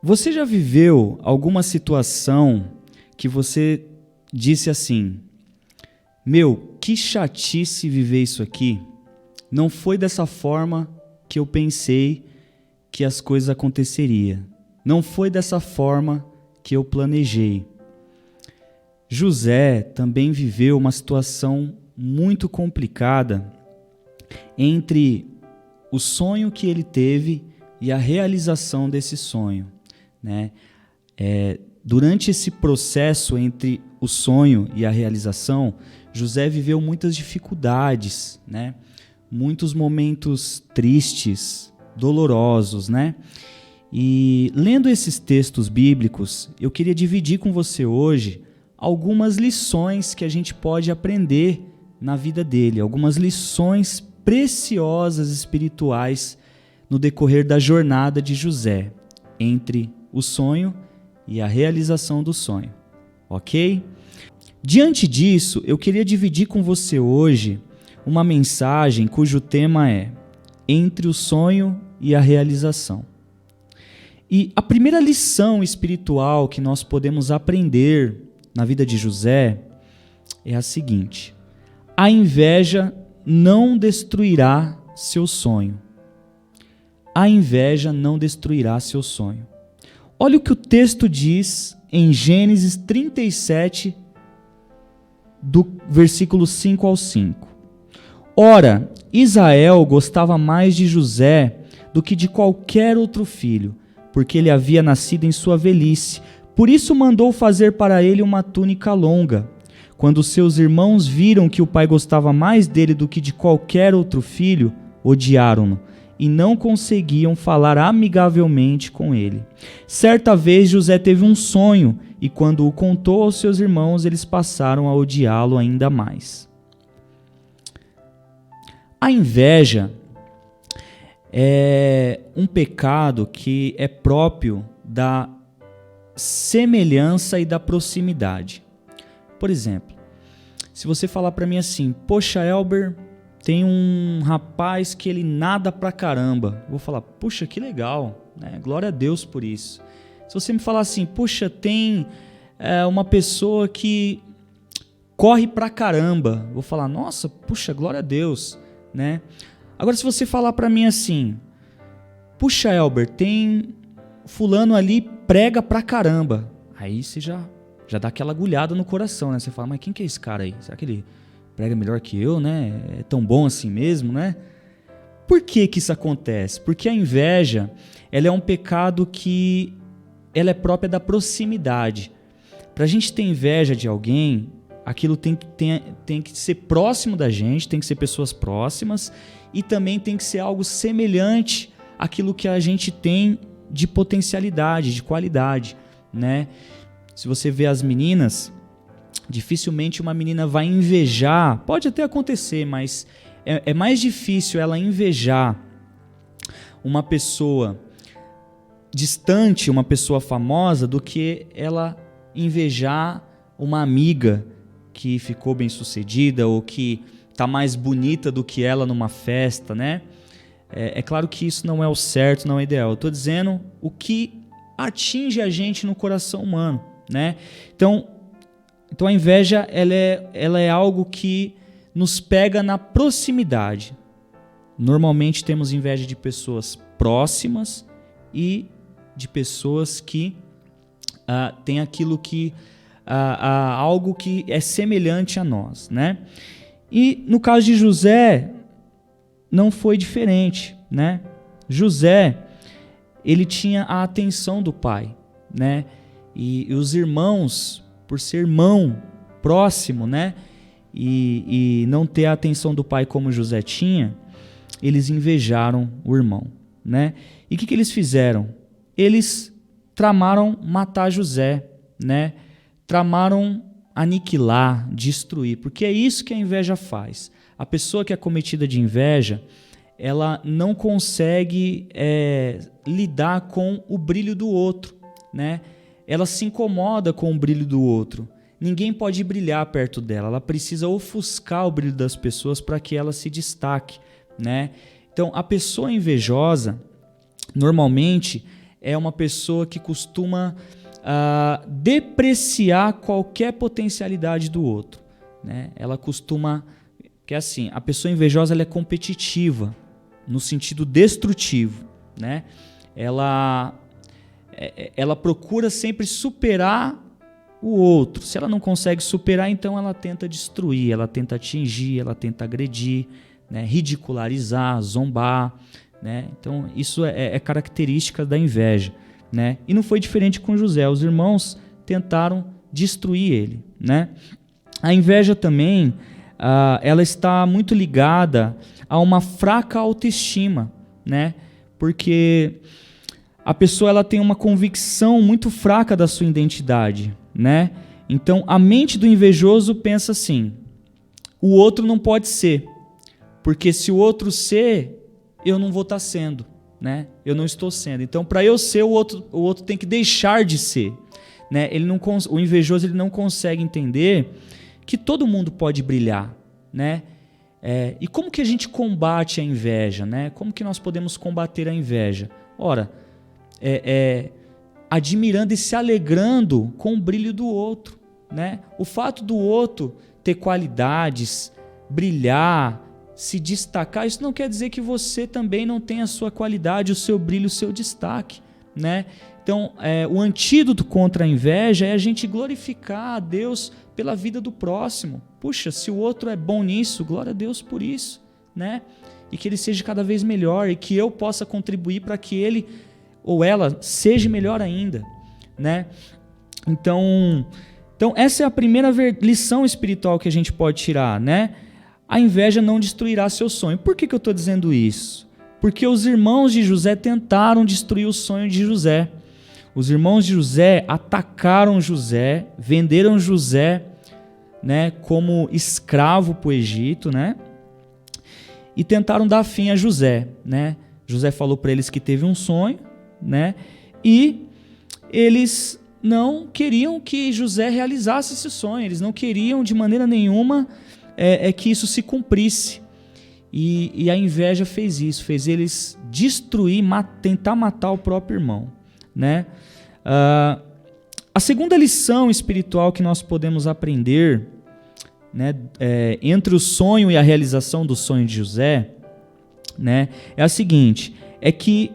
Você já viveu alguma situação que você disse assim: meu, que chatice viver isso aqui? Não foi dessa forma que eu pensei que as coisas aconteceriam. Não foi dessa forma que eu planejei. José também viveu uma situação muito complicada entre o sonho que ele teve e a realização desse sonho, né? Durante esse processo entre o sonho e a realização, José viveu muitas dificuldades, né? Muitos momentos tristes, dolorosos, né? E lendo esses textos bíblicos, eu queria dividir com você hoje algumas lições que a gente pode aprender na vida dele, algumas lições preciosas espirituais no decorrer da jornada de José, entre o sonho e a realização do sonho, ok? Diante disso, eu queria dividir com você hoje uma mensagem cujo tema é entre o sonho e a realização. E a primeira lição espiritual que nós podemos aprender na vida de José é a seguinte: a inveja não destruirá seu sonho. A inveja não destruirá seu sonho. Olha o que o texto diz em Gênesis 37, do versículo 5 ao 5. Ora, Israel gostava mais de José do que de qualquer outro filho, porque ele havia nascido em sua velhice. Por isso mandou fazer para ele uma túnica longa. Quando seus irmãos viram que o pai gostava mais dele do que de qualquer outro filho, odiaram-no e não conseguiam falar amigavelmente com ele. Certa vez José teve um sonho, e quando o contou aos seus irmãos, eles passaram a odiá-lo ainda mais. A inveja é um pecado que é próprio da semelhança e da proximidade. Por exemplo, se você falar para mim assim: poxa, Elber, tem um rapaz que ele nada pra caramba. Eu vou falar: puxa, que legal, né? Glória a Deus por isso. Se você me falar assim: puxa, tem uma pessoa que corre pra caramba, eu vou falar: nossa, puxa, glória a Deus, né? Agora, se você falar para mim assim: puxa, Elber, tem fulano ali prega pra caramba, aí você já dá aquela agulhada no coração, né? Você fala: mas quem que é esse cara aí? Será que ele prega melhor que eu, né? É tão bom assim mesmo, né? Por que isso acontece? Porque a inveja, ela é um pecado que ela é própria da proximidade. Para a gente ter inveja de alguém, aquilo tem que ser próximo da gente, tem que ser pessoas próximas, e também tem que ser algo semelhante àquilo que a gente tem de potencialidade, de qualidade, né? Se você vê as meninas, dificilmente uma menina vai invejar, pode até acontecer, mas é mais difícil ela invejar uma pessoa distante, uma pessoa famosa, do que ela invejar uma amiga que ficou bem sucedida ou que está mais bonita do que ela numa festa, né? É claro que isso não é o certo, não é ideal. Eu estou dizendo o que atinge a gente no coração humano, né? Então a inveja ela é algo que nos pega na proximidade. Normalmente temos inveja de pessoas próximas e de pessoas que têm aquilo que algo que é semelhante a nós, né? E no caso de José não foi diferente, né? José, ele tinha a atenção do pai, né? E os irmãos, por ser irmão próximo, né? E não ter a atenção do pai como José tinha, eles invejaram o irmão, né? E o que eles fizeram? Eles tramaram matar José, né? Tramaram aniquilar, destruir, porque é isso que a inveja faz. A pessoa que é cometida de inveja, ela não consegue lidar com o brilho do outro, né? Ela se incomoda com o brilho do outro. Ninguém pode brilhar perto dela, ela precisa ofuscar o brilho das pessoas para que ela se destaque, né? Então, a pessoa invejosa, normalmente, é uma pessoa que costuma depreciar qualquer potencialidade do outro, né? Ela costuma... Porque assim, a pessoa invejosa ela é competitiva, no sentido destrutivo, né? Ela procura sempre superar o outro. Se ela não consegue superar, então ela tenta destruir, ela tenta atingir, ela tenta agredir, né? Ridicularizar, zombar, né? Então isso é característica da inveja, né? E não foi diferente com José. Os irmãos tentaram destruir ele, né? A inveja também, ela está muito ligada a uma fraca autoestima, né? Porque a pessoa ela tem uma convicção muito fraca da sua identidade, né? Então a mente do invejoso pensa assim: o outro não pode ser, porque se o outro ser, eu não vou estar sendo, né? Eu não estou sendo. Então, para eu ser, o outro tem que deixar de ser, né? O invejoso ele não consegue entender que todo mundo pode brilhar, né? E como que a gente combate a inveja, né? Como que nós podemos combater a inveja? Ora, admirando e se alegrando com o brilho do outro, né? O fato do outro ter qualidades, brilhar, se destacar, isso não quer dizer que você também não tenha a sua qualidade, o seu brilho, o seu destaque, né? Então, o antídoto contra a inveja é a gente glorificar a Deus pela vida do próximo. Puxa, se o outro é bom nisso, glória a Deus por isso, né? E que ele seja cada vez melhor e que eu possa contribuir para que ele ou ela seja melhor ainda, né? Então essa é a primeira lição espiritual que a gente pode tirar, né? A inveja não destruirá seu sonho. Por que eu estou dizendo isso? Porque os irmãos de José tentaram destruir o sonho de José. Os irmãos de José atacaram José, venderam José, né, como escravo para o Egito, né? E tentaram dar fim a José, né? José falou para eles que teve um sonho, né? E eles não queriam que José realizasse esse sonho. Eles não queriam de maneira nenhuma que isso se cumprisse. E a inveja fez isso, fez eles destruir, tentar matar o próprio irmão, né? A segunda lição espiritual que nós podemos aprender, né, entre o sonho e a realização do sonho de José, né, é a seguinte: é que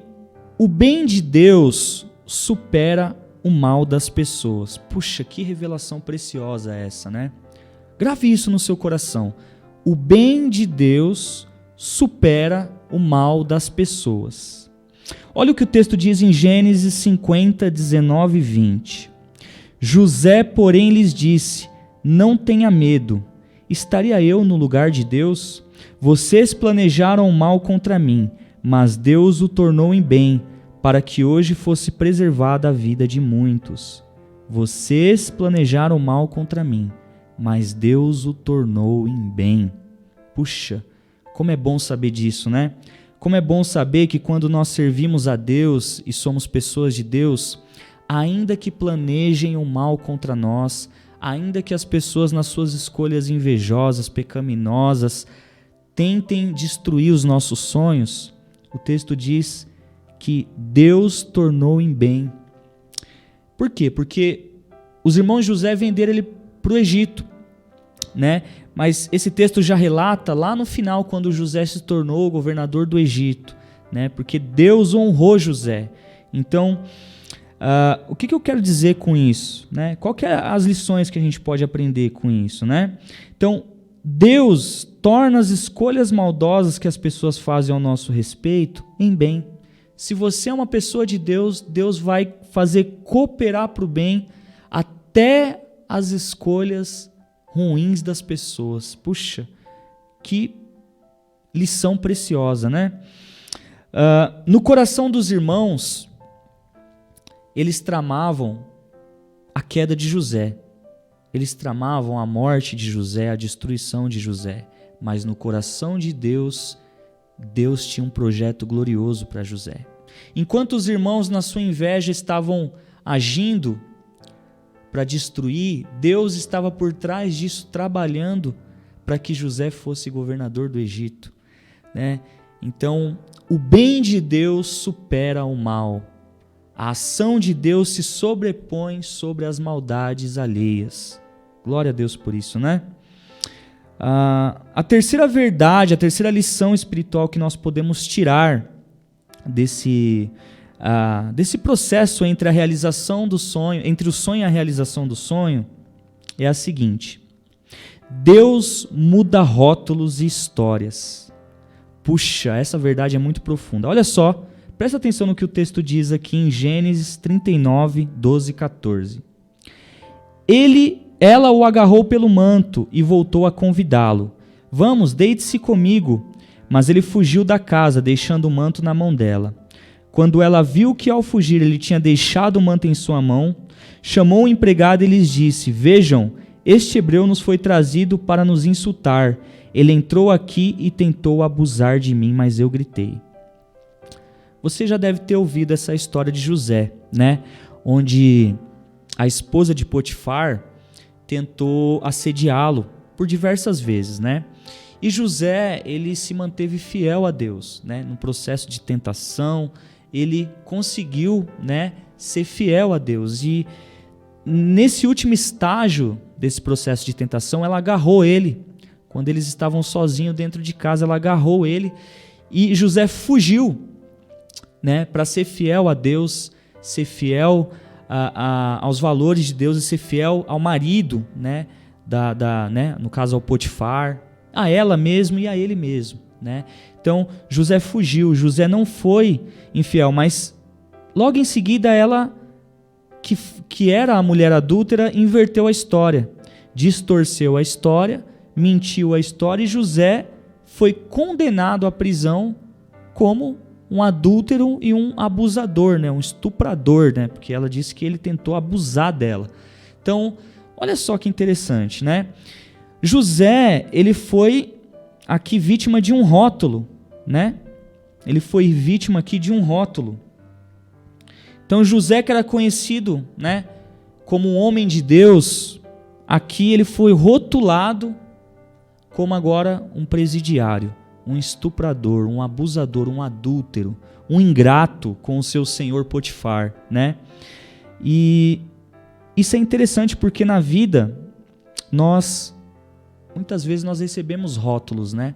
o bem de Deus supera o mal das pessoas. Puxa, que revelação preciosa essa, né? Grave isso no seu coração. O bem de Deus supera o mal das pessoas. Olha o que o texto diz em Gênesis 50, 19 e 20. José, porém, lhes disse: não tenha medo. Estaria eu no lugar de Deus? Vocês planejaram o mal contra mim, mas Deus o tornou em bem, para que hoje fosse preservada a vida de muitos. Vocês planejaram o mal contra mim, mas Deus o tornou em bem. Puxa, como é bom saber disso, né? Como é bom saber que quando nós servimos a Deus e somos pessoas de Deus, ainda que planejem o mal contra nós, ainda que as pessoas nas suas escolhas invejosas, pecaminosas, tentem destruir os nossos sonhos, o texto diz que Deus tornou em bem. Por quê? Porque os irmãos de José venderam ele para o Egito, né? Mas esse texto já relata lá no final, quando José se tornou o governador do Egito, né? Porque Deus honrou José. Então, o que eu quero dizer com isso, né? Qual que é as lições que a gente pode aprender com isso, né? Então, Deus torna as escolhas maldosas que as pessoas fazem ao nosso respeito em bem. Se você é uma pessoa de Deus, Deus vai fazer cooperar para o bem até as escolhas ruins das pessoas. Puxa, que lição preciosa, né? No coração dos irmãos, eles tramavam a queda de José. Eles tramavam a morte de José, a destruição de José. Mas no coração de Deus, Deus tinha um projeto glorioso para José. Enquanto os irmãos, na sua inveja, estavam agindo para destruir, Deus estava por trás disso, trabalhando para que José fosse governador do Egito, né? Então, o bem de Deus supera o mal. A ação de Deus se sobrepõe sobre as maldades alheias. Glória a Deus por isso, né? A terceira verdade, a terceira lição espiritual que nós podemos tirar desse processo entre a realização do sonho, entre o sonho e a realização do sonho, é a seguinte: Deus muda rótulos e histórias. Puxa, essa verdade é muito profunda. Olha só, presta atenção no que o texto diz aqui em Gênesis 39, 12 e 14. Ela o agarrou pelo manto e voltou a convidá-lo. Vamos, deite-se comigo. Mas ele fugiu da casa, deixando o manto na mão dela. Quando ela viu que ao fugir ele tinha deixado o manto em sua mão, chamou o empregado e lhes disse: Vejam, este hebreu nos foi trazido para nos insultar. Ele entrou aqui e tentou abusar de mim, mas eu gritei. Você já deve ter ouvido essa história de José, né? Onde a esposa de Potifar tentou assediá-lo por diversas vezes, né? E José, ele se manteve fiel a Deus, né? No processo de tentação, ele conseguiu, né, ser fiel a Deus. E nesse último estágio desse processo de tentação, ela agarrou ele. Quando eles estavam sozinhos dentro de casa, ela agarrou ele e José fugiu, né, para ser fiel a Deus, ser fiel aos valores de Deus e ser fiel ao marido, né, né, no caso ao Potifar, a ela mesmo e a ele mesmo, né? Então José fugiu, José não foi infiel, mas logo em seguida ela, que era a mulher adúltera, inverteu a história, distorceu a história, mentiu a história, e José foi condenado à prisão como um adúltero e um abusador, né? Um estuprador, né? Porque ela disse que ele tentou abusar dela. Então, olha só que interessante, né? José, ele foi aqui vítima de um rótulo, né? Ele foi vítima aqui de um rótulo. Então, José, que era conhecido, né, como um homem de Deus, aqui ele foi rotulado como agora um presidiário, um estuprador, um abusador, um adúltero, um ingrato com o seu senhor Potifar, né? E isso é interessante porque na vida muitas vezes nós recebemos rótulos, né,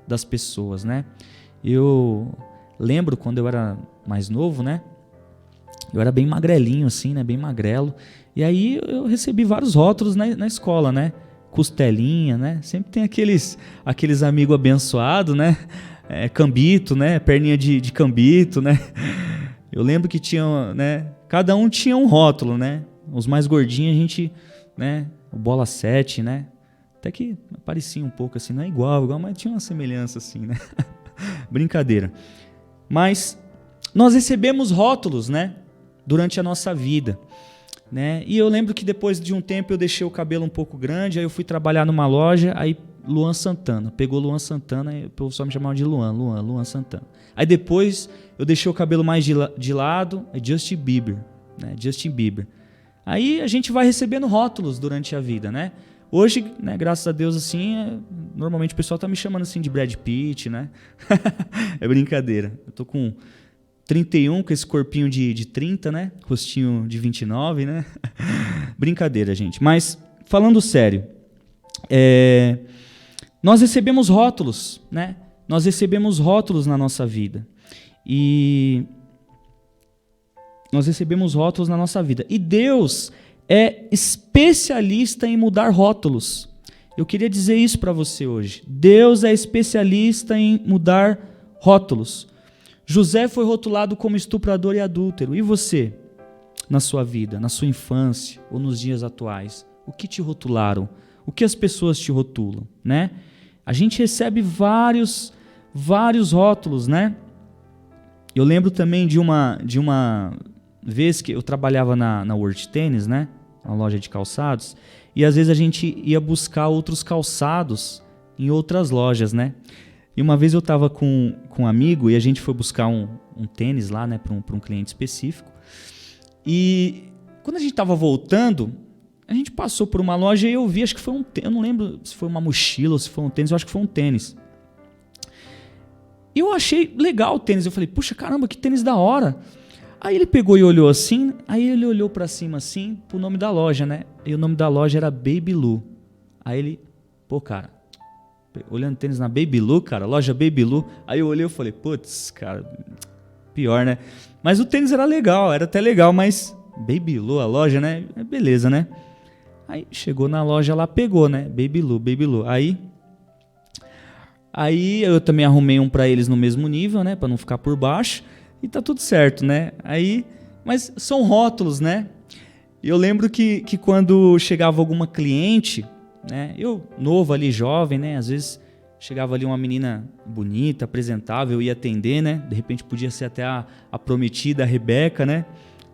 das pessoas, né? Eu lembro quando eu era mais novo, né? Eu era bem magrelinho assim, né, bem magrelo. E aí eu recebi vários rótulos na escola, né? Costelinha, né? Sempre tem aqueles amigos abençoados, né? Cambito, né? Perninha de cambito, né? Eu lembro que tinha, né? Cada um tinha um rótulo, né? Os mais gordinhos a gente, né? O bola 7, né? Até que parecia um pouco assim, não é igual, mas tinha uma semelhança assim, né? Brincadeira. Mas nós recebemos rótulos, né? Durante a nossa vida, né? E eu lembro que depois de um tempo eu deixei o cabelo um pouco grande, aí eu fui trabalhar numa loja, aí Luan Santana, pegou Luan Santana, e o pessoal me chamava de Luan Santana. Aí depois eu deixei o cabelo mais de lado, é Justin Bieber, né? Justin Bieber. Aí a gente vai recebendo rótulos durante a vida, né? Hoje, né, graças a Deus, assim, normalmente o pessoal tá me chamando assim de Brad Pitt, né? É brincadeira. Eu tô com 31, com esse corpinho de 30, né? Rostinho de 29, né? Brincadeira, gente. Mas, falando sério, nós recebemos rótulos, né? Nós recebemos rótulos na nossa vida. E nós recebemos rótulos na nossa vida. E Deus é especialista em mudar rótulos. Eu queria dizer isso para você hoje. Deus é especialista em mudar rótulos. José foi rotulado como estuprador e adúltero. E você, na sua vida, na sua infância ou nos dias atuais? O que te rotularam? O que as pessoas te rotulam, né? A gente recebe vários rótulos, né? Eu lembro também de uma vez que eu trabalhava na World Tennis, né? Na loja de calçados. E às vezes a gente ia buscar outros calçados em outras lojas, né? E uma vez eu estava com um amigo e a gente foi buscar um tênis lá, né, para um cliente específico. E quando a gente estava voltando, a gente passou por uma loja e eu vi, acho que foi eu não lembro se foi uma mochila ou se foi um tênis, eu acho que foi um tênis. E eu achei legal o tênis, eu falei, puxa, caramba, que tênis da hora. Aí ele pegou e olhou assim, aí ele olhou pra cima assim, pro nome da loja, né? E o nome da loja era Babylu. Aí ele, pô, cara, olhando tênis na Babylu, cara, loja Babylu. Aí eu olhei e falei, putz, cara, pior, né? Mas o tênis era legal, era até legal, mas Babylu, a loja, né? Beleza, né? Aí chegou na loja lá, pegou, né? Babylu. Aí eu também arrumei um pra eles no mesmo nível, né? Pra não ficar por baixo. E tá tudo certo, né? Aí, mas são rótulos, né? E eu lembro que quando chegava alguma cliente, né? Eu, novo ali, jovem, né? Às vezes chegava ali uma menina bonita, apresentável, eu ia atender, né? De repente podia ser até a prometida, a Rebeca, né?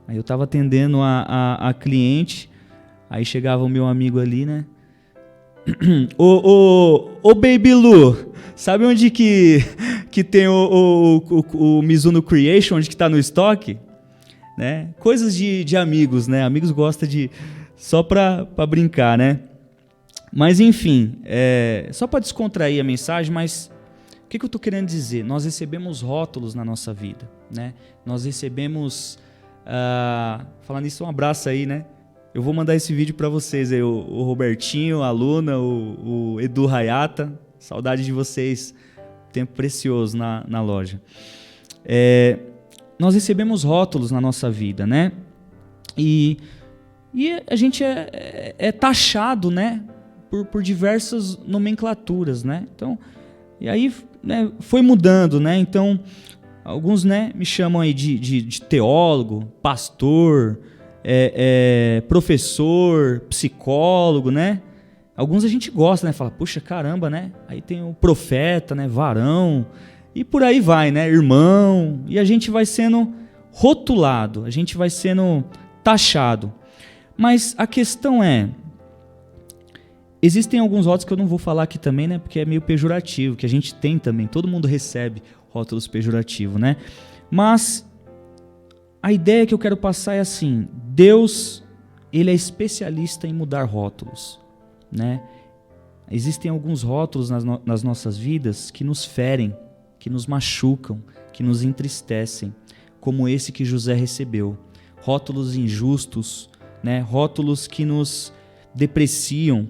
Aí eu tava atendendo a cliente, aí chegava o meu amigo ali, né? Ô Babylu, sabe onde que tem o Mizuno Creation, onde que tá no estoque? Né? Coisas de amigos, né? Amigos gostam de... só pra brincar, né? Mas enfim, só para descontrair a mensagem, mas o que eu estou querendo dizer? Nós recebemos rótulos na nossa vida, né? Nós recebemos... falando nisso, um abraço aí, né? Eu vou mandar esse vídeo para vocês aí, o Robertinho, a Luna, o Edu Hayata. Saudade de vocês. Tempo precioso na loja. Nós recebemos rótulos na nossa vida, né? E a gente é taxado, né? Por diversas nomenclaturas, né? Então, e aí, né, foi mudando, né? Então, alguns, né, me chamam aí de teólogo, pastor, professor, psicólogo, né? Alguns a gente gosta, né? Fala, puxa, caramba, né? Aí tem o profeta, né? Varão, e por aí vai, né? Irmão, e a gente vai sendo rotulado, a gente vai sendo taxado. Mas a questão existem alguns rótulos que eu não vou falar aqui também, né? Porque é meio pejorativo, que a gente tem também, todo mundo recebe rótulos pejorativos, né? Mas a ideia que eu quero passar é assim, Deus, ele é especialista em mudar rótulos, né? Existem alguns rótulos nas nossas vidas que nos ferem, que nos machucam, que nos entristecem, como esse que José recebeu. Rótulos injustos, né? Rótulos que nos depreciam,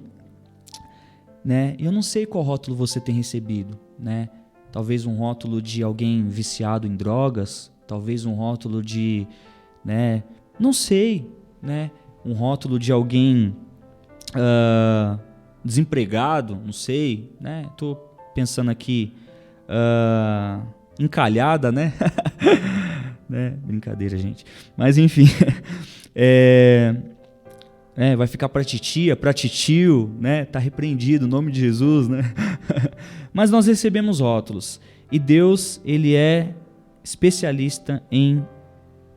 né? Eu não sei qual rótulo você tem recebido, né? Talvez um rótulo de alguém viciado em drogas, talvez um rótulo de, né? Não sei, né? Um rótulo de alguém desempregado, não sei, né? Tô pensando aqui, encalhada, né? Né? Brincadeira, gente. Mas enfim, vai ficar pra titia, pra titio, né? Tá repreendido, em nome de Jesus, né? Mas nós recebemos rótulos. E Deus, ele é especialista em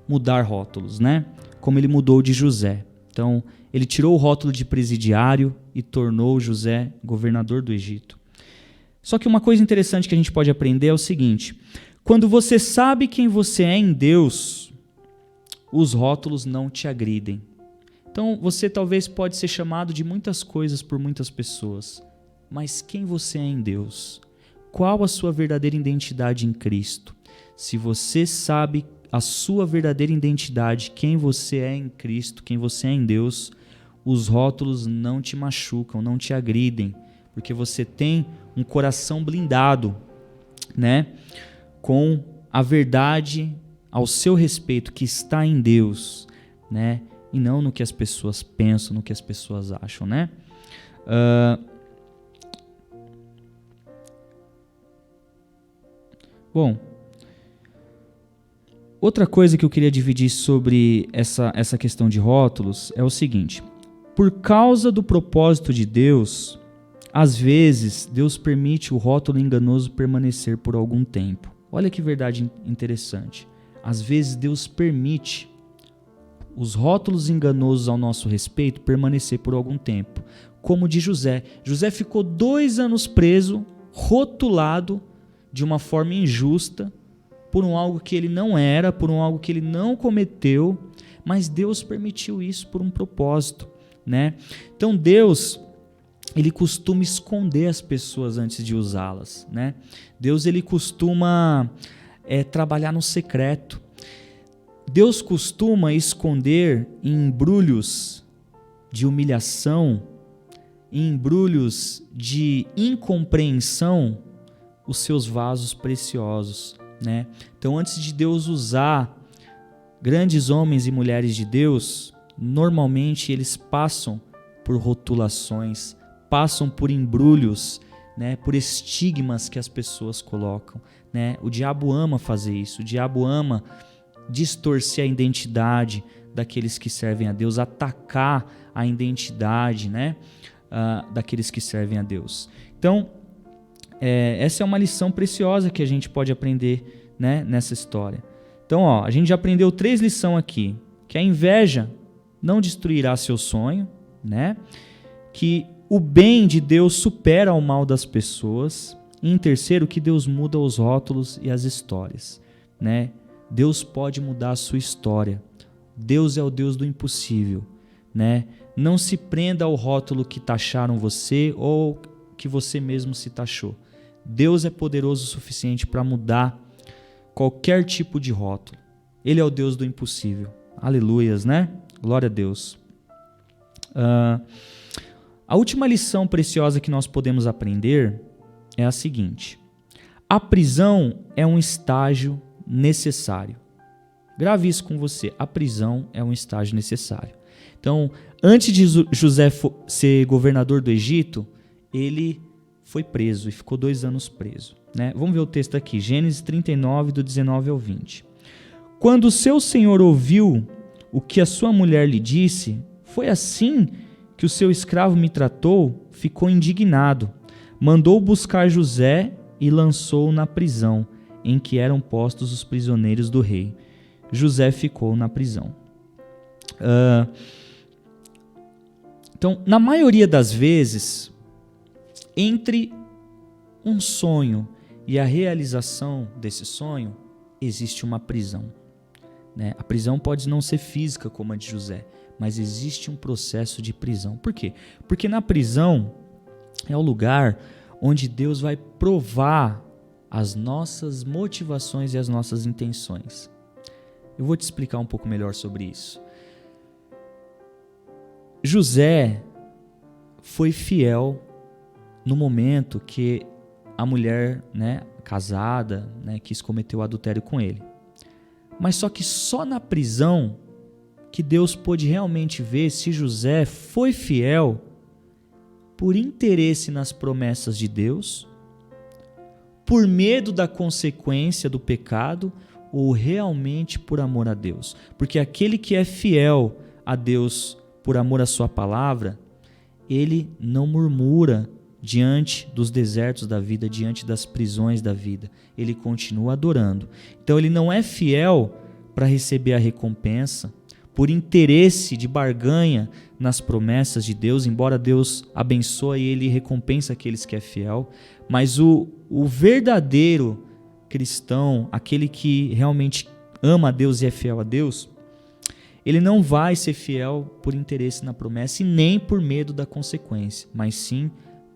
mudar rótulos, né? Como ele mudou de José. Então, ele tirou o rótulo de presidiário e tornou José governador do Egito. Só que uma coisa interessante que a gente pode aprender é o seguinte: quando você sabe quem você é em Deus, os rótulos não te agridem. Então, você talvez pode ser chamado de muitas coisas por muitas pessoas, mas quem você é em Deus? Qual a sua verdadeira identidade em Cristo? Se você sabe a sua verdadeira identidade, quem você é em Cristo, quem você é em Deus, os rótulos não te machucam, não te agridem, porque você tem um coração blindado, né? Com a verdade ao seu respeito que está em Deus, né? E não no que as pessoas pensam, no que as pessoas acham, né? Bom, outra coisa que eu queria dividir sobre essa questão de rótulos é o seguinte: por causa do propósito de Deus, às vezes Deus permite o rótulo enganoso permanecer por algum tempo. Olha que verdade interessante. Às vezes Deus permite os rótulos enganosos ao nosso respeito permanecer por algum tempo, como o de José. José ficou 2 anos preso, rotulado de uma forma injusta, por algo que ele não era, por algo que ele não cometeu, mas Deus permitiu isso por um propósito, né? Então Deus, ele costuma esconder as pessoas antes de usá-las, né? Deus, ele costuma trabalhar no secreto. Deus costuma esconder em embrulhos de humilhação, em embrulhos de incompreensão, os seus vasos preciosos, né? Então, antes de Deus usar grandes homens e mulheres de Deus, normalmente eles passam por rotulações, passam por embrulhos, né? Por estigmas que as pessoas colocam, né? O diabo ama fazer isso, o diabo ama distorcer a identidade daqueles que servem a Deus, atacar a identidade, né? Daqueles que servem a Deus. Então, essa é uma lição preciosa que a gente pode aprender, né, nessa história. Então, a gente já aprendeu 3 lições aqui, que a inveja não destruirá seu sonho, né? Que o bem de Deus supera o mal das pessoas. E em terceiro, que Deus muda os rótulos e as histórias, né? Deus pode mudar a sua história. Deus é o Deus do impossível, né? Não se prenda ao rótulo que taxaram você ou que você mesmo se taxou. Deus é poderoso o suficiente para mudar qualquer tipo de rótulo. Ele é o Deus do impossível. Aleluias, né? Glória a Deus. A última lição preciosa que nós podemos aprender é a seguinte: a prisão é um estágio necessário. Grave isso com você. A prisão é um estágio necessário. Então, antes de José ser governador do Egito, ele foi preso e ficou 2 anos preso, né? Vamos ver o texto aqui, Gênesis 39, do 19 ao 20. Quando o seu senhor ouviu o que a sua mulher lhe disse, foi assim que o seu escravo me tratou, ficou indignado. Mandou buscar José e lançou-o na prisão, em que eram postos os prisioneiros do rei. José ficou na prisão. Então, na maioria das vezes, entre um sonho e a realização desse sonho, existe uma prisão, né? A prisão pode não ser física como a de José, mas existe um processo de prisão. Por quê? Porque na prisão é o lugar onde Deus vai provar as nossas motivações e as nossas intenções. Eu vou te explicar um pouco melhor sobre isso. José foi fiel no momento que a mulher, né, casada, né, quis cometer o adultério com ele. Mas só na prisão que Deus pôde realmente ver se José foi fiel por interesse nas promessas de Deus, por medo da consequência do pecado ou realmente por amor a Deus. Porque aquele que é fiel a Deus por amor à sua palavra, ele não murmura diante dos desertos da vida, diante das prisões da vida. Ele continua adorando. Então ele não é fiel para receber a recompensa, por interesse de barganha nas promessas de Deus, embora Deus abençoe e ele recompensa aqueles que é fiel, mas o verdadeiro cristão, aquele que realmente ama a Deus e é fiel a Deus, ele não vai ser fiel por interesse na promessa e nem por medo da consequência, mas sim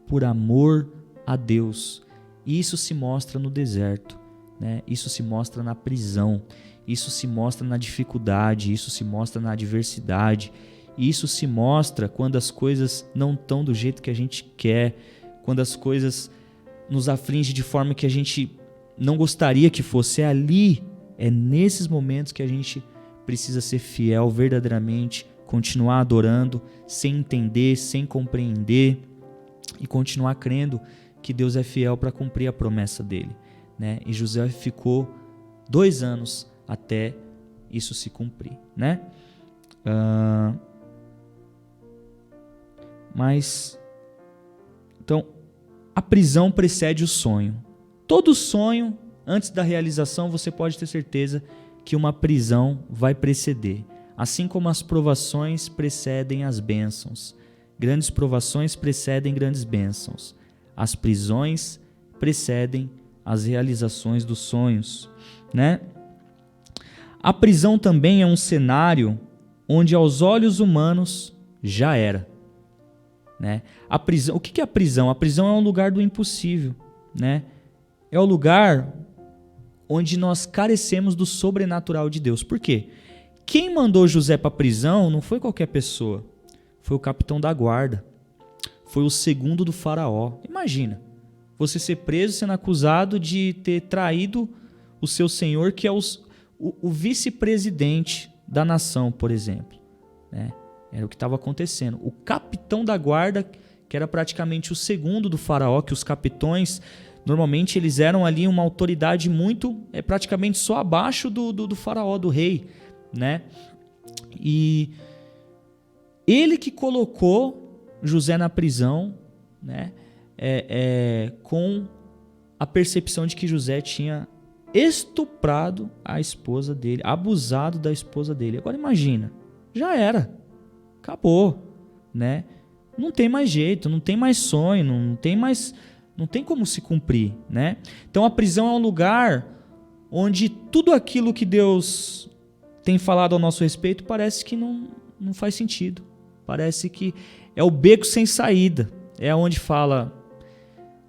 por amor a Deus. E isso se mostra no deserto, né? Isso se mostra na prisão, isso se mostra na dificuldade, isso se mostra na adversidade, isso se mostra quando as coisas não estão do jeito que a gente quer, quando as coisas nos afligem de forma que a gente não gostaria que fosse. É nesses momentos que a gente precisa ser fiel verdadeiramente, continuar adorando, sem entender, sem compreender e continuar crendo que Deus é fiel para cumprir a promessa dele, né? E José ficou 2 anos até isso se cumprir, né? Mas, então, a prisão precede o sonho. Todo sonho, antes da realização, você pode ter certeza que uma prisão vai preceder. Assim como as provações precedem as bênçãos. Grandes provações precedem grandes bênçãos. As prisões precedem as realizações dos sonhos, né? A prisão também é um cenário onde aos olhos humanos já era, né? A prisão, o que é a prisão? A prisão é um lugar do impossível, né? É o lugar onde nós carecemos do sobrenatural de Deus. Por quê? Quem mandou José para a prisão não foi qualquer pessoa, foi o capitão da guarda, foi o segundo do faraó. Imagina, você ser preso sendo acusado de ter traído o seu senhor, que é o vice-presidente da nação, por exemplo. Né? Era o que estava acontecendo. O capitão da guarda, que era praticamente o segundo do faraó, que os capitões, normalmente eles eram ali uma autoridade muito, praticamente só abaixo do faraó, do rei. Né? E ele que colocou José na prisão, né? Com a percepção de que José tinha estuprado a esposa dele, abusado da esposa dele. Agora imagina, já era, acabou, né? Não tem mais jeito, não tem mais sonho, não tem como se cumprir, né? Então a prisão é um lugar onde tudo aquilo que Deus tem falado ao nosso respeito parece que não faz sentido. Parece que é o beco sem saída. É onde fala,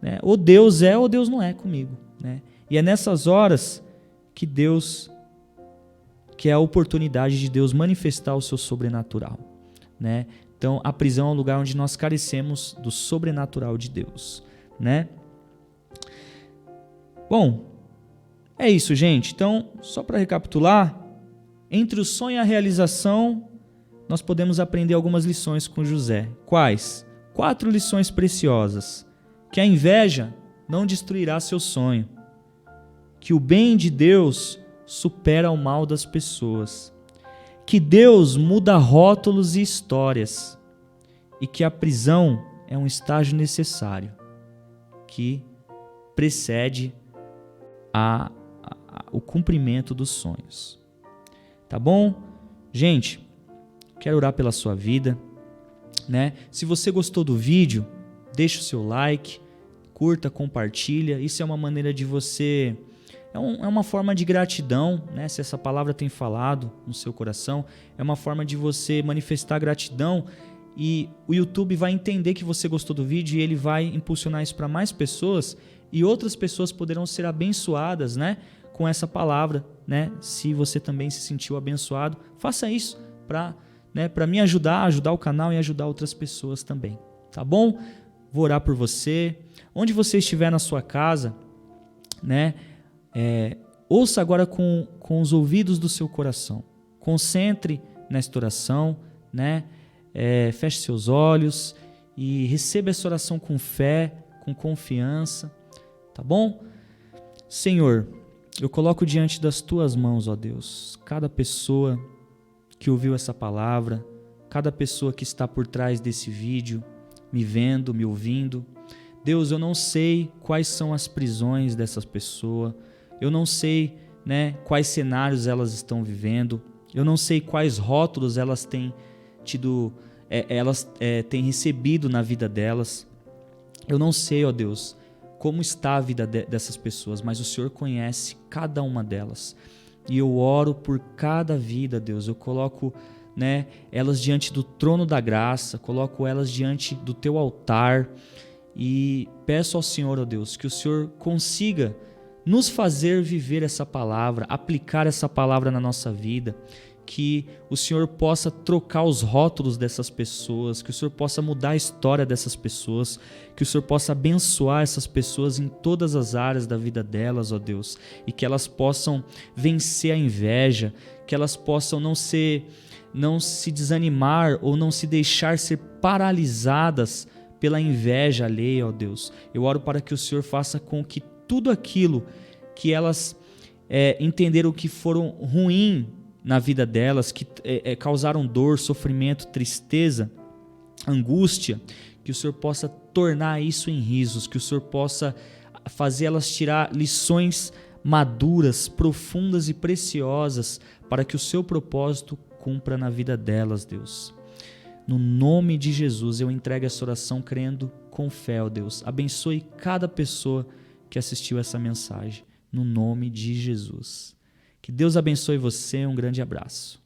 né, ou Deus é ou Deus não é comigo. Né? E é nessas horas que é a oportunidade de Deus manifestar o seu sobrenatural. Né? Então a prisão é um lugar onde nós carecemos do sobrenatural de Deus. Né? Bom, é isso, gente. Então, só para recapitular, entre o sonho e a realização, nós podemos aprender algumas lições com José. Quais? 4 lições preciosas. Que a inveja não destruirá seu sonho. Que o bem de Deus supera o mal das pessoas. Que Deus muda rótulos e histórias. E que a prisão é um estágio necessário que precede o cumprimento dos sonhos. Tá bom? Gente, quero orar pela sua vida, né? Se você gostou do vídeo, deixa o seu like, curta, compartilha. Isso é uma maneira de você... É uma forma de gratidão, né? Se essa palavra tem falado no seu coração, é uma forma de você manifestar gratidão e o YouTube vai entender que você gostou do vídeo e ele vai impulsionar isso para mais pessoas e outras pessoas poderão ser abençoadas, né? Com essa palavra, né? Se você também se sentiu abençoado, faça isso para me ajudar o canal e ajudar outras pessoas também, tá bom? Vou orar por você. Onde você estiver na sua casa, né? Ouça agora com os ouvidos do seu coração. Concentre nesta oração, né? Feche seus olhos e receba essa oração com fé, com confiança, tá bom? Senhor, eu coloco diante das tuas mãos, ó Deus, cada pessoa que ouviu essa palavra, cada pessoa que está por trás desse vídeo, me vendo, me ouvindo. Deus, eu não sei quais são as prisões dessas pessoas, eu não sei, né, quais cenários elas estão vivendo, eu não sei quais rótulos elas têm tido, têm recebido na vida delas. Eu não sei, ó Deus, como está a vida dessas pessoas, mas o Senhor conhece cada uma delas. E eu oro por cada vida, Deus. Eu coloco, né, elas diante do trono da graça, coloco elas diante do teu altar e peço ao Senhor, ó Deus, que o Senhor consiga nos fazer viver essa palavra, aplicar essa palavra na nossa vida, que o Senhor possa trocar os rótulos dessas pessoas, que o Senhor possa mudar a história dessas pessoas, que o Senhor possa abençoar essas pessoas em todas as áreas da vida delas, ó Deus, e que elas possam vencer a inveja, que elas possam não se desanimar ou não se deixar ser paralisadas pela inveja alheia, ó Deus. Eu oro para que o Senhor faça com que tudo aquilo que elas entenderam que foram ruim na vida delas, que causaram dor, sofrimento, tristeza, angústia, que o Senhor possa tornar isso em risos, que o Senhor possa fazer elas tirar lições maduras, profundas e preciosas, para que o seu propósito cumpra na vida delas, Deus. No nome de Jesus, eu entrego essa oração crendo com fé, ó Deus. Abençoe cada pessoa que assistiu essa mensagem, no nome de Jesus. Que Deus abençoe você, um grande abraço.